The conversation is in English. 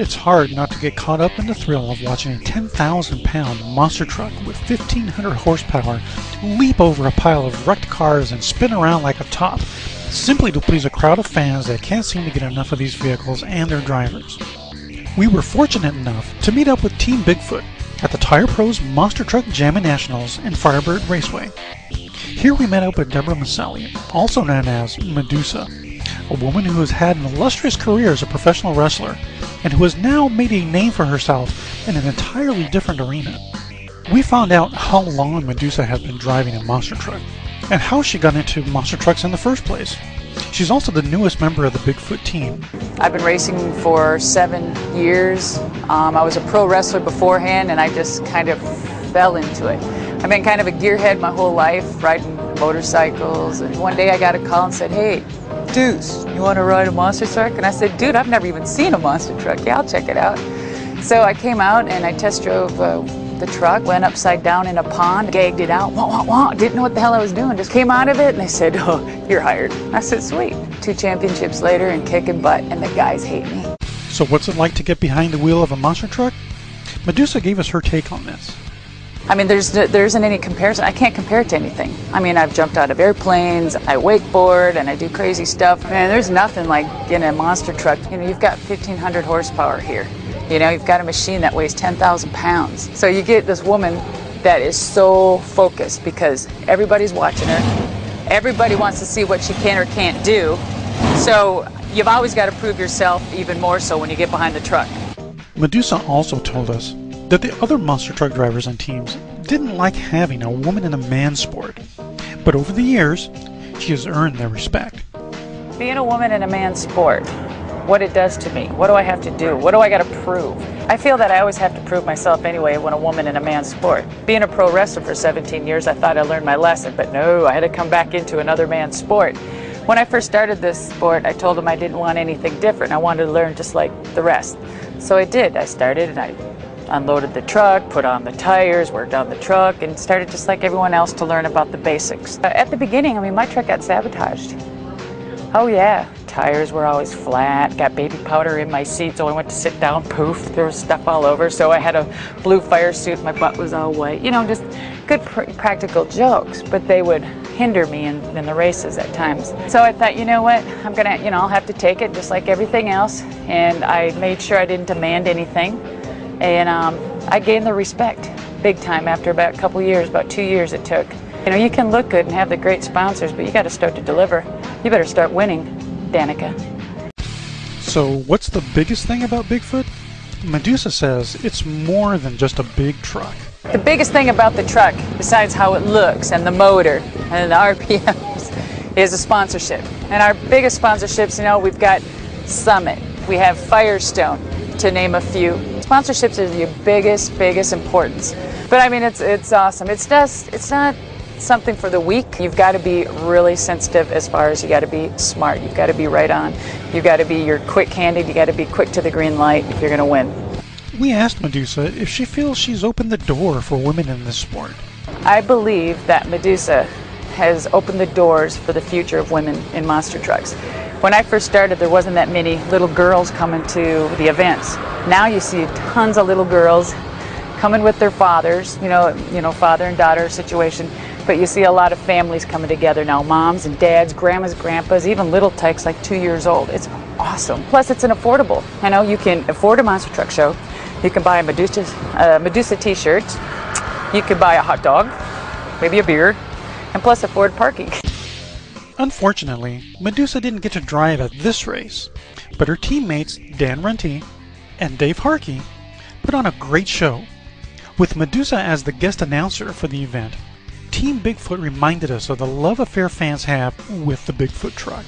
It's hard not to get caught up in the thrill of watching a 10,000-pound monster truck with 1,500 horsepower leap over a pile of wrecked cars and spin around like a top, simply to please a crowd of fans that can't seem to get enough of these vehicles and their drivers. We were fortunate enough to meet up with Team Bigfoot at the Tire Pros Monster Truck Jammin' Nationals in Firebird Raceway. Here we met up with Deborah Maselli, also known as Madusa, a woman who has had an illustrious career as a professional wrestler and who has now made a name for herself in an entirely different arena. We found out how long Madusa has been driving a monster truck and how she got into monster trucks in the first place. She's also the newest member of the Bigfoot team. I've been racing for 7 years. I was a pro wrestler beforehand, and I just kind of fell into it. I've been kind of a gearhead my whole life, riding motorcycles, and one day I got a call and said, "Hey, Deuce, you want to ride a monster truck?" And I said, "Dude, I've never even seen a monster truck. Yeah, I'll check it out." So I came out and I test drove the truck, went upside down in a pond, gagged it out, wah, wah, wah. Didn't know what the hell I was doing, just came out of it, and they said, "Oh, you're hired." I said, "Sweet." 2 championships later and kicking butt, and the guys hate me. So what's it like to get behind the wheel of a monster truck? Medusa gave us her take on this. I mean, there isn't any comparison. I can't compare it to anything. I mean, I've jumped out of airplanes, I wakeboard, and I do crazy stuff. Man, there's nothing like in a monster truck. You know, you've got 1,500 horsepower here. You know, you've got a machine that weighs 10,000 pounds. So you get this woman that is so focused because everybody's watching her. Everybody wants to see what she can or can't do. So you've always got to prove yourself even more so when you get behind the truck. Madusa also told us that the other monster truck drivers and teams didn't like having a woman in a man's sport. But over the years, she has earned their respect. Being a woman in a man's sport, what it does to me, what do I have to do, what do I got to prove? I feel that I always have to prove myself anyway when a woman in a man's sport. Being a pro wrestler for 17 years, I thought I learned my lesson, but no, I had to come back into another man's sport. When I first started this sport, I told them I didn't want anything different. I wanted to learn just like the rest. So I did. I started and I unloaded the truck, put on the tires, worked on the truck, and started just like everyone else to learn about the basics. At the beginning, I mean, my truck got sabotaged. Oh yeah, tires were always flat, got baby powder in my seat, so I went to sit down, poof, there was stuff all over. So I had a blue fire suit, my butt was all white. You know, just good practical jokes, but they would hinder me in the races at times. So I thought, you know what, I'm gonna, I'll have to take it just like everything else. And I made sure I didn't demand anything. And I gained the respect big time after about a couple years, about 2 years it took. You know, you can look good and have the great sponsors, but you got to start to deliver. You better start winning, Danica. So what's the biggest thing about Bigfoot? Madusa says it's more than just a big truck. The biggest thing about the truck, besides how it looks and the motor and the RPMs, is the sponsorship. And our biggest sponsorships, we've got Summit, we have Firestone, to name a few. Sponsorships are your biggest importance. But I mean, it's awesome. It's not something for the weak. You've got to be really sensitive as far as you got to be smart. You've got to be right on. You've got to be quick-handed. You got to be quick to the green light if you're going to win. We asked Madusa if she feels she's opened the door for women in this sport. I believe that Madusa has opened the doors for the future of women in monster trucks. When I first started, there wasn't that many little girls coming to the events. Now you see tons of little girls coming with their fathers, father and daughter situation. But you see a lot of families coming together now, moms and dads, grandmas, grandpas, even little tykes like 2 years old. It's awesome. Plus, it's an affordable. You can afford a monster truck show. You can buy a Madusa t-shirt. You can buy a hot dog, maybe a beer, and plus afford parking. Unfortunately, Madusa didn't get to drive at this race, but her teammates Dan Runty and Dave Harkey put on a great show. With Madusa as the guest announcer for the event, Team Bigfoot reminded us of the love affair fans have with the Bigfoot truck.